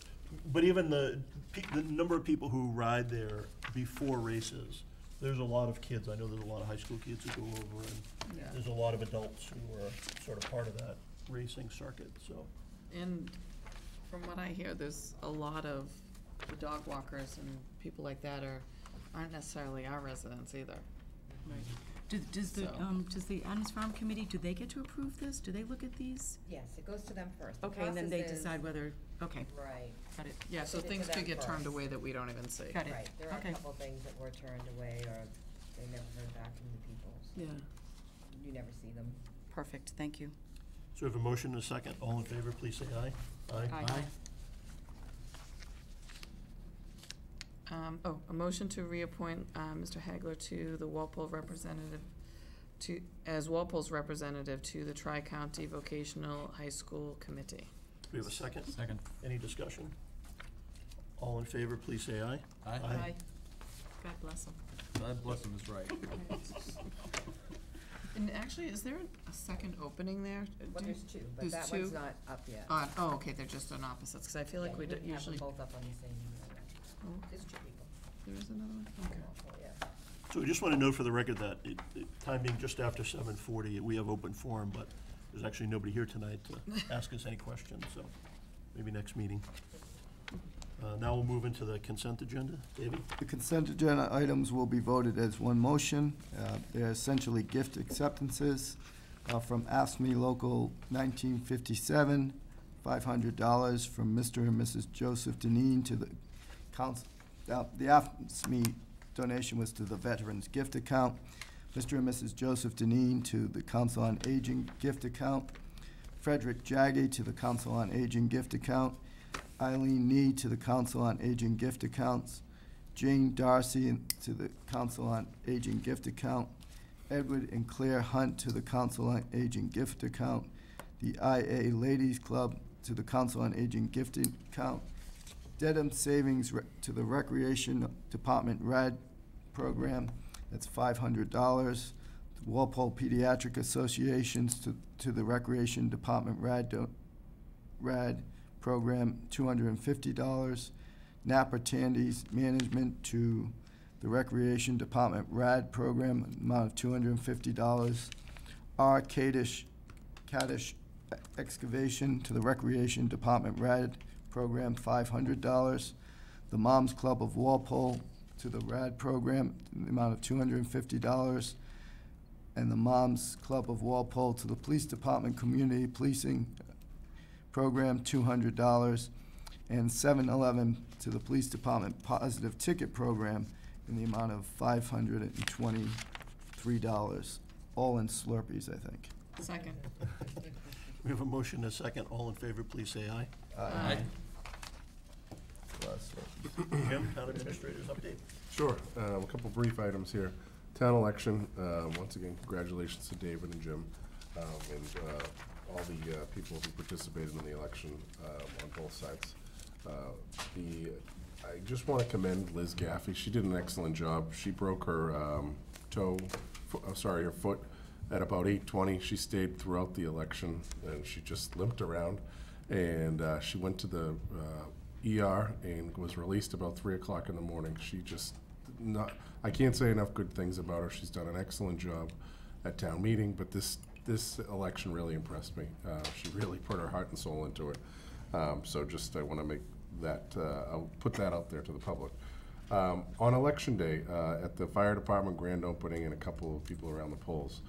But even the number of people who ride there before races, there's a lot of kids, I know there's a lot of high school kids who go over, and Yeah. there's a lot of adults who are sort of part of that racing circuit, so. And from what I hear, there's a lot of the dog walkers and people like that aren't necessarily our residents either. Right. Does the Adams Farm Committee, do they get to approve this? Do they look at these? Yes, it goes to them first. The Okay, and then they process is- decide whether, okay, Right, got it. Yeah, so Send it to things could them get turned first. away that we don't even see. Got it. right. There are Okay. a couple things that were turned away or they never heard back from the people. So Yeah. you never see them. Perfect, thank you. So we have a motion and a second. All in favor, please say aye. Aye. A motion to reappoint, Mr. Hagler to the Walpole representative, as Walpole's representative to the Tri-County Vocational High School Committee. Do we have a second? Second. Any discussion? All in favor, please say aye. Aye. God bless them. God bless them is right. And actually, is there a second opening there? Well, there's two, but There's that two? one's not up yet. Oh, okay, they're just on opposites, because I feel like Yeah, we you wouldn't have them usually, both up on the same email. Oh. There's two people. there is another one? Okay. Oh, yeah. So we just want to note for the record that time being just after 7:40, we have open forum, but there's actually nobody here tonight to ask us any questions, so maybe next meeting. Now we'll move into the consent agenda. David? The consent agenda items will be voted as one motion. They're essentially gift acceptances from AFSCME Local 1957, $500 from Mr. and Mrs. Joseph Deneen to the the AFSCME donation was to the Veterans Gift Account. Mr. and Mrs. Joseph Deneen to the Council on Aging Gift Account. Frederick Jaggy to the Council on Aging Gift Account. Eileen Nee to the Council on Aging Gift Accounts. Jane Darcy to the Council on Aging Gift Account. Edward and Claire Hunt to the Council on Aging Gift Account. The IA Ladies Club to the Council on Aging Gift Account. Dedham Savings to the Recreation Department RAD program, that's $500. Walpole Pediatric Associations to the Recreation Department RAD program, $250. Napa Tandy's Management to the Recreation Department RAD program, amount of $250. R. Kadish Excavation to the Recreation Department RAD program, $500. The Moms Club of Walpole to the RAD program, the amount of $250. And the Moms Club of Walpole to the Police Department Community Policing program, $200. And 7-Eleven to the Police Department Positive Ticket program in the amount of $523, all in Slurpees, I think. Second. We have a motion and a second. All in favor, please say aye. Aye. Jim, Town Administrator's update. Sure, a couple brief items here. Town election, once again, congratulations to David and Jim, and all the people who participated in the election on both sides. I just want to commend Liz Gaffey. She did an excellent job. She broke her her foot at about 8:20. She stayed throughout the election, and she just limped around. And she went to the ER and was released about 3 o'clock in the morning. She just I can't say enough good things about her. She's done an excellent job at town meeting, but this election really impressed me. She really put her heart and soul into it. So just I want to make that, I'll put that out there to the public. On election day, at the fire department grand opening and a couple of people around the polls,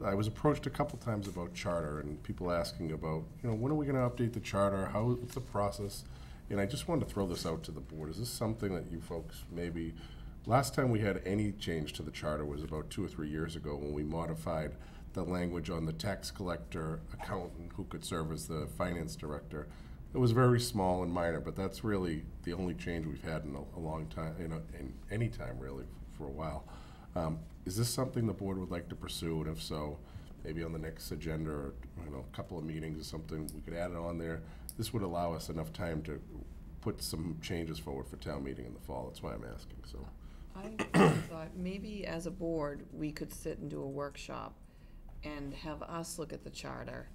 I was approached a couple times about charter and people asking about, when are we going to update the charter? What's the process? And I just wanted to throw this out to the board. Is this something that you folks maybe, last time we had any change to the charter was about 2 or 3 years ago when we modified the language on the tax collector accountant who could serve as the finance director. It was very small and minor, but that's really the only change we've had in a long time, in any time really, for a while. Is this something the board would like to pursue? And if so, maybe on the next agenda or a couple of meetings or something, we could add it on there. This would allow us enough time to put some changes forward for town meeting in the fall. That's why I'm asking. So I thought maybe as a board, we could sit and do a workshop and have us look at the charter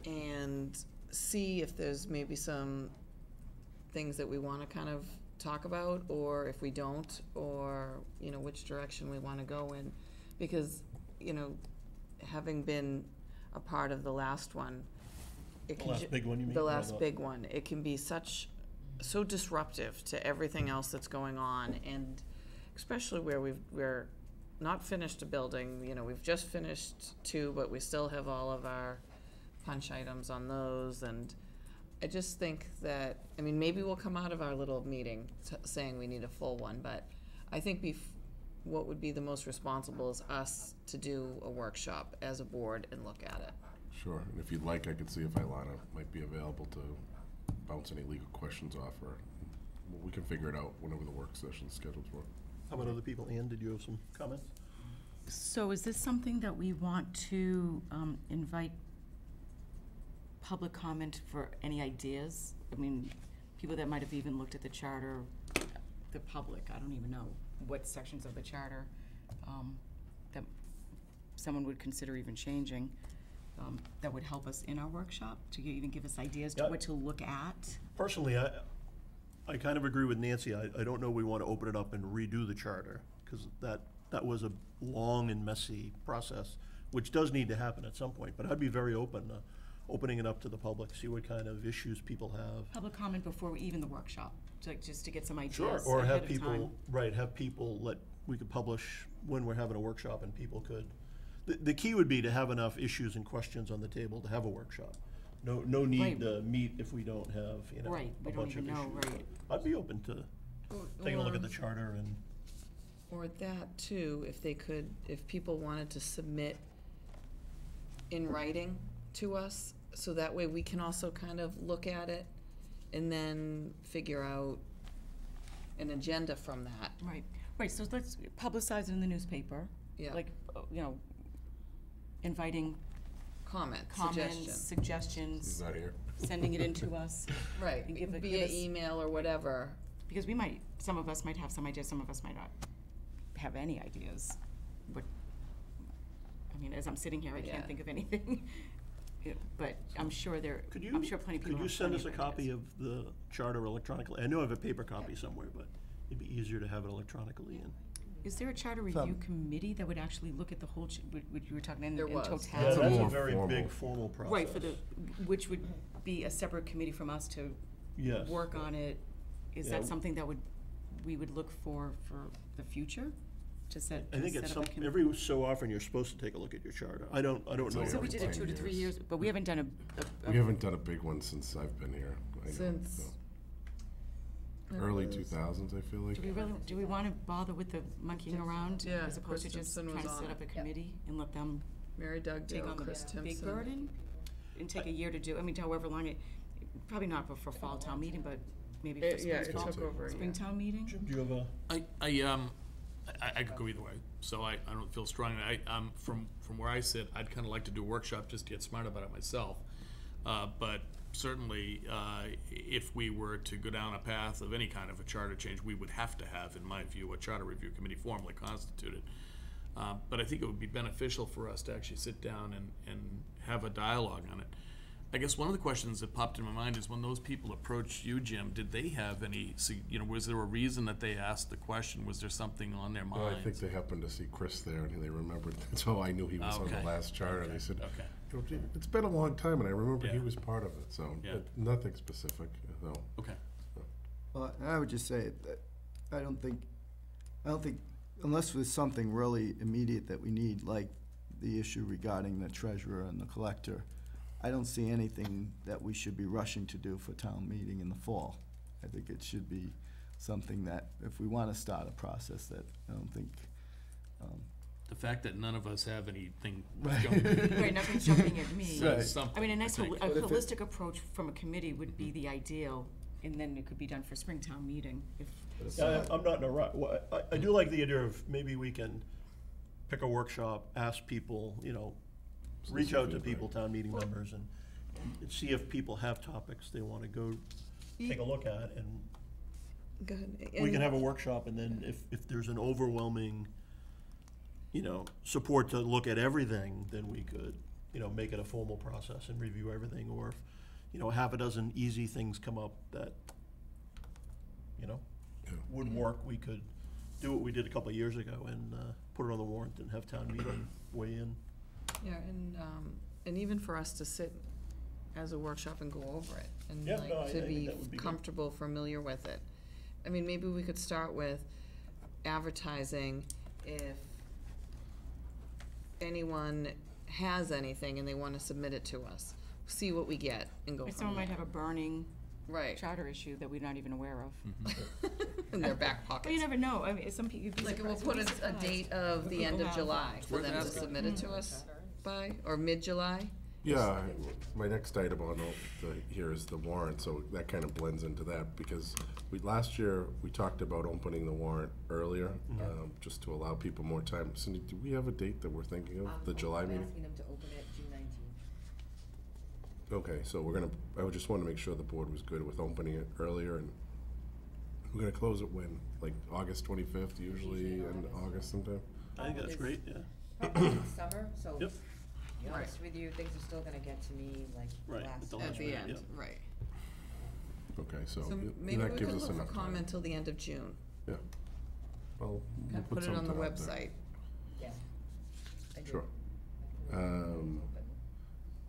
and see if there's maybe some things that we want to kind of talk about, or if we don't, or, which direction we want to go in. Because, having been a part of the last one, The last big one, you mean? The last big one, it can be so disruptive to everything else that's going on, and especially where we're not finished a building, we've just finished 2, but we still have all of our punch items on those, and I just think that, maybe we'll come out of our little meeting saying we need a full one, but I think what would be the most responsible is us to do a workshop as a board and look at it. sure, and if you'd like, I could see if Ilana might be available to bounce any legal questions off her. We can figure it out whenever the work session's scheduled for. How about other people? Ann, did you have some comments? So is this something that we want to invite public comment for any ideas? People that might have even looked at the charter, the public, I don't even know what sections of the charter that someone would consider even changing, that would help us in our workshop to even give us ideas to what to look at. Personally, I kind of agree with Nancy. I don't know we want to open it up and redo the charter, because that was a long and messy process, which does need to happen at some point. But I'd be very open to opening it up to the public, see what kind of issues people have. Public comment before even the workshop, just to get some ideas Sure, or have ahead of people, time. right, have people we could publish when we're having a workshop and people could. The key would be to have enough issues and questions on the table to have a workshop. no need Right. to meet if we don't have, you know, Right, a we don't bunch of even know, issues. right. I'd be open to taking a look at the charter and, Or that too, if they could, if people wanted to submit in writing to us, so that way we can also kind of look at it and then figure out an agenda from that. Right, right, so let's publicize it in the newspaper. Yeah. Like, you know, inviting Comments, comments, suggestions. He's suggestions, not here. sending it in to us. Right, And give via us- email or whatever. Because we might, some of us might have some ideas, some of us might not have any ideas. But, I mean, as I'm sitting here, I Yeah. can't think of anything. Yeah, but I'm sure there, could I'm you, sure plenty of people could you have send plenty us a of copy ideas. of the charter electronically? I know I have a paper copy somewhere, but it'd be easier to have it electronically and. Is there a charter review committee that would actually look at the whole, what you were talking in There was. Yeah, totality? that's a more very formal. big formal process. Right, for the, which would be a separate committee from us to Yes. work on it. Is Yeah. that something that we would look for the future? To set, I think to it's set up some, a committee? every so often you're supposed to take a look at your charter. I don't know. So we every did it 10 2 to 3 years. years, but we haven't done We haven't done a big one since I've been here. I know, Since- so. Early 2000s, I feel like. do we wanna bother with the monkeying around? Yeah, As opposed to Chris just Simpson trying was to on set up a it. committee and let them Mary take Dugdale, on the Chris big Timpson. burden? And take a year to do, I mean, however long it, probably not for fall town meeting, but maybe for Yeah, it spring, took over a year. Springtown meeting? Jim, do you have a? I could go either way, so I don't feel strongly. From where I sit, I'd kind of like to do a workshop just to get smart about it myself. But certainly, if we were to go down a path of any kind of a charter change, we would have to have, in my view, a charter review committee formally constituted. But I think it would be beneficial for us to actually sit down and have a dialogue on it. I guess one of the questions that popped in my mind is when those people approached you, Jim, did they have any, was there a reason that they asked the question? Was there something on their No, minds? I think they happened to see Chris there and they remembered. That's how I knew he was on Okay. the last charter. Okay. They said, Okay. "You know, gee, it's been a long time and I remember he Yeah. was part of it, so Yeah. nothing specific, no. Okay. Well, I would just say that I don't think, unless there's something really immediate that we need, like the issue regarding the treasurer and the collector, I don't see anything that we should be rushing to do for town meeting in the fall. I think it should be something that, if we want to start a process, that I don't think, The fact that none of us have anything Right. going Right, nothing's jumping at me. says something. I mean, a nice, think. a But if it- holistic approach from a committee would be the ideal, and then it could be done for Springtown meeting, if, Yeah, I'm not in a rush. Well, I do like the idea of maybe we can pick a workshop, ask people, you know, reach out to feedback. people, town meeting members, and see if people have topics they want to go take a look at, and Go ahead. we can have a workshop, and then if there's an overwhelming, you know, support to look at everything, then we could, you know, make it a formal process and review everything, or if, you know, half a dozen easy things come up that, you know, Yeah. would work, we could do what we did a couple of years ago and put it on the warrant and have town meeting weigh in. Yeah, and even for us to sit as a workshop and go over it, and Yeah, no, I like, to think be that would be good. comfortable, familiar with it. I mean, maybe we could start with advertising if anyone has anything and they wanna submit it to us. See what we get and go from someone might there. have a burning Right, charter issue that we're not even aware of. in their back But you pockets. never know, I mean, some people, you'd be Like, we'll surprised. put You'd be a surprised. date of the end People of have- July for them to submit it to us by, or mid-July? Yeah, my next item on here is the warrant, so that kind of blends into that, because last year, we talked about opening the warrant earlier, just to allow people more time. Cindy, do we have a date that we're thinking of, the July I'm meeting? asking them to open it June 19th. Okay, so I would just want to make sure the board was good with opening it earlier, and we're gonna close it when, like August 25th, usually, in August sometime? I think that's great, yeah. Probably in the summer, so, Yep. to be honest with you, things are still gonna get to me like Right, last. at the At last the minute, end, yeah. right. Okay, so So that maybe we gives could us look for enough time. comment till the end of June, Yeah. Well, we'll and put it on the something out there. website. Yeah. I do. Sure. I can leave it open.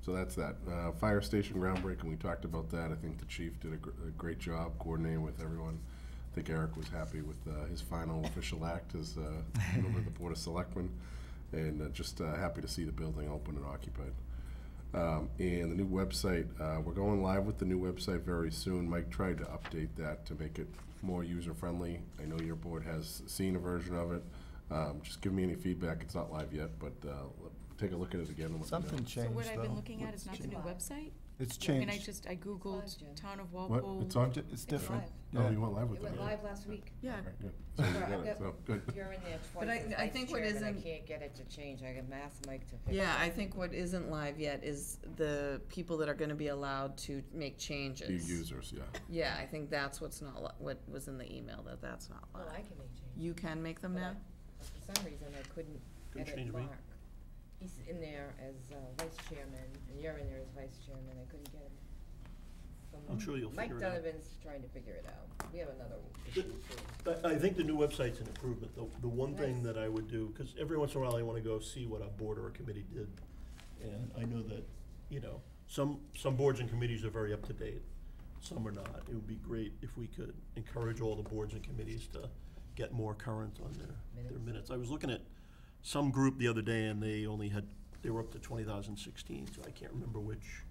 So that's that. Fire station groundbreaking, we talked about that. I think the chief did a great job coordinating with everyone. I think Eric was happy with his final official act as member of the Board of Selectmen, and just happy to see the building open and occupied. And the new website, we're going live with the new website very soon. Mike tried to update that to make it more user-friendly. I know your board has seen a version of it. Just give me any feedback. It's not live yet, but take a look at it again and let me know. Something So changed, what I've been though. looking at is not the new website? It's I mean, changed. I Googled Live, Jen. Town of What? Walpole. It's on? It's different. Oh, Yeah. you went live with It it? went live last week. Yeah, Okay, good. So you got it, so, good. You're in there But twice as I vice think what chairman, I isn't- can't get it to change, I can ask Mike to fix it. Yeah, I think what isn't live yet is the people that are gonna be allowed to make changes. The users, yeah. Yeah, I think that's what's not, what was in the email, that's not Well, live. I can make changes. You can make them But now? For some reason, I couldn't Couldn't change edit me. Mark. He's in there as vice chairman, and you're in there as vice chairman, I couldn't get him. I'm sure you'll figure it out. Mike Donovan's trying to figure it out. We have another issue too. I think the new website's an improvement. The one thing Nice. that I would do, because every once in a while I want to go see what a board or a committee did. And I know that, you know, some boards and committees are very up to date, some are not. It would be great if we could encourage all the boards and committees to get more current on their minutes. I was looking at some group the other day and they were up to 2016, so I can't remember which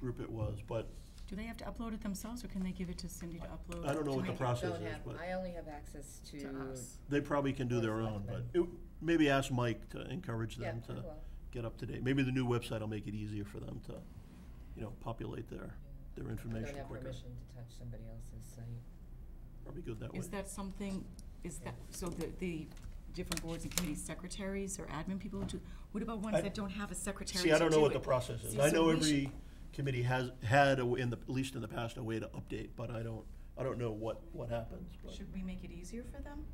group it was, but do they have to upload it themselves, or can they give it to Cindy to upload? I don't know to what the make- process Don't is, have, but I only have access to, To us. they probably can do their Board of own, but Selectmen. maybe ask Mike to encourage yeah, them I to will. get up to date. Maybe the new website will make it easier for them to, you know, populate their I don't information have quicker. permission to touch somebody else's site. Probably good that way. Is that something, is that, so the different boards and committees, secretaries or admin people do, what about ones I- that don't have a secretary See, I to don't know do what the it? process is. See, I so know we every committee has had, at least in the past, a way to update, but I don't know what happens, but. Should we make it easier for them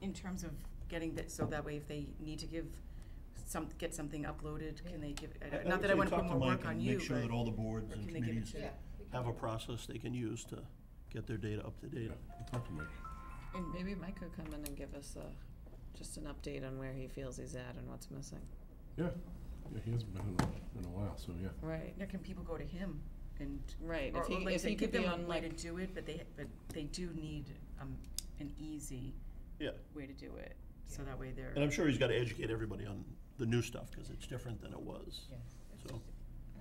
in terms of getting that, so that way if they need to get something uploaded, can they give, not that I would wanna say put talk to more Mike work on and you, make sure but- that all the boards or and can they give it committees to- Yeah. we can have a do it. process they can use to get their data up to date. Yeah, talk to Mike. And maybe Mike could come in and give us just an update on where he feels he's at and what's missing. Yeah, he hasn't been in a while, so yeah. Right. Now, can people go to him and? Right, Or if he, like I if said, he could give be them on a way like, to do it, but they do need, an easy Yeah, way to do it, so that way they're. and I'm sure he's gotta educate everybody on the new stuff, because it's different than it was. Yes, it's So- just,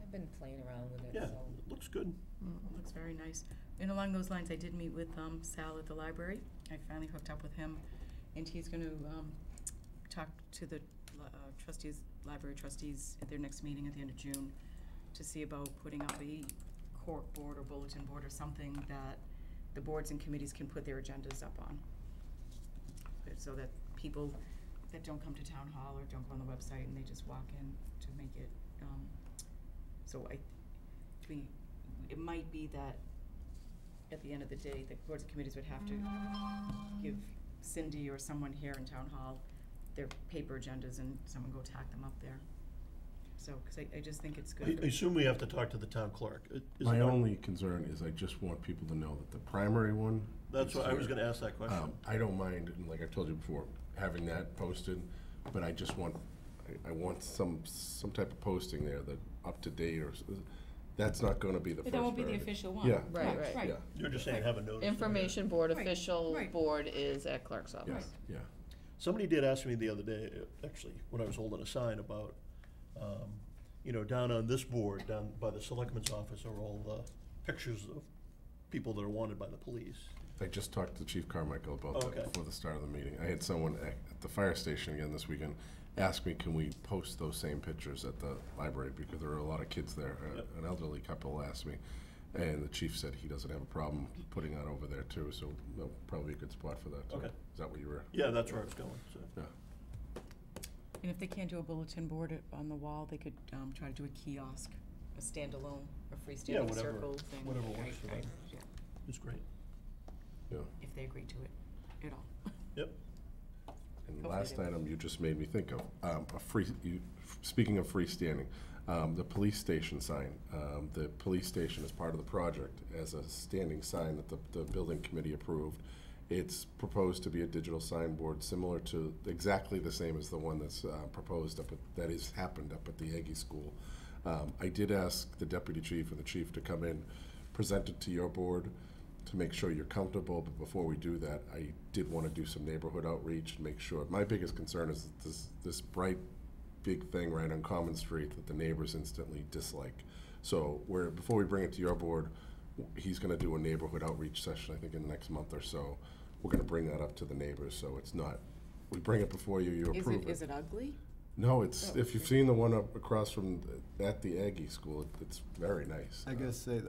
I've been playing around with it, Yeah, so. it looks good. It looks very nice. And along those lines, I did meet with Sal at the library. I finally hooked up with him, and he's going to talk to the trustees, library trustees at their next meeting at the end of June to see about putting up a cork board or bulletin board or something that the boards and committees can put their agendas up on. So that people that don't come to town hall or don't go on the website and they just walk in to make it, so it might be that at the end of the day, the boards and committees would have to give Cindy or someone here in town hall their paper agendas and someone go tack them up there. So, cause I just think it's good. I assume we have to talk to the town clerk. Is My it not- only concern is I just want people to know that the primary one. That's is what, I was here. gonna ask that question. I don't mind, and like I told you before, having that posted, but I just want, I want some type of posting there that up to date or, that's not gonna be the But first that won't be the priority. official one. Yeah. Right, right. Yeah, You're just saying have a notice. Information board, Right, official right. board is at clerk's yeah, office. yeah. Somebody did ask me the other day, actually, when I was holding a sign about, you know, down on this board, down by the selectman's office are all the pictures of people that are wanted by the police. I just talked to Chief Carmichael about Oh, that okay. before the start of the meeting. I had someone at the fire station again this weekend ask me, can we post those same pictures at the library, because there are a lot of kids there. Yep. An elderly couple asked me, and the chief said he doesn't have a problem putting that over there too, so that'll probably be a good spot for that too. Okay. Is that what you were? Yeah, that's where I was going, so. Yeah. And if they can't do a bulletin board on the wall, they could try to do a kiosk, a standalone, a Yeah, freestanding whatever- circle thing. whatever works for them. Yeah, It's great. Yeah. if they agree to it at all. Yep. And the Hopefully last they will. item you just made me think of, speaking of freestanding, the police station sign. The police station is part of the project as a standing sign that the building committee approved. It's proposed to be a digital signboard similar to, exactly the same as the one that's proposed that has happened up at the Aggie School. I did ask the deputy chief and the chief to come in, present it to your board to make sure you're comfortable, but before we do that, I did want to do some neighborhood outreach and make sure. My biggest concern is this bright big thing right on Common Street that the neighbors instantly dislike. So before we bring it to your board, he's gonna do a neighborhood outreach session, I think in the next month or so. We're gonna bring that up to the neighbors, so it's not, we bring it before you approve it. Is it ugly? No, it's, if you've seen the one up across from, at the Aggie School, it's very nice. I guess it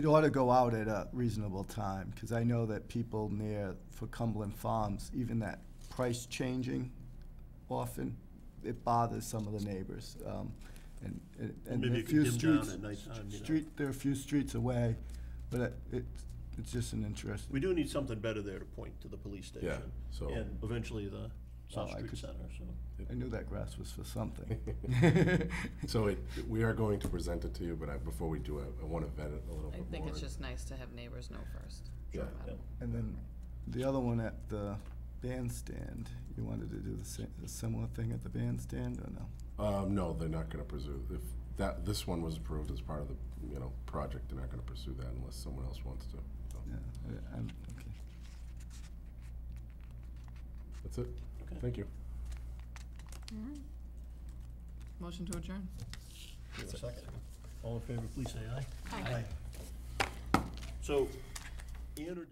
ought to go out at a reasonable time, because I know that people for Cumberland Farms, even that price changing often, it bothers some of the neighbors. And Maybe a it few could dim down streets, at nighttime, you know. they're a few streets away, but it's just an interesting. We do need something better there to point to the police station. Yeah, so- And eventually the South Oh, I Street could- Center, so. I knew that grass was for something. So we are going to present it to you, but before we do it, I want to vet it a little I bit more. think it's just nice to have neighbors know first. Yeah. And then the other one at the bandstand, you wanted to do a similar thing at the bandstand, or no? No, they're not gonna pursue, if this one was approved as part of the, project, they're not gonna pursue that unless someone else wants to. So, Yeah, okay. That's it. Okay. Thank you. Motion to adjourn. Do a second. All in favor, please say aye. Aye. So, Ann or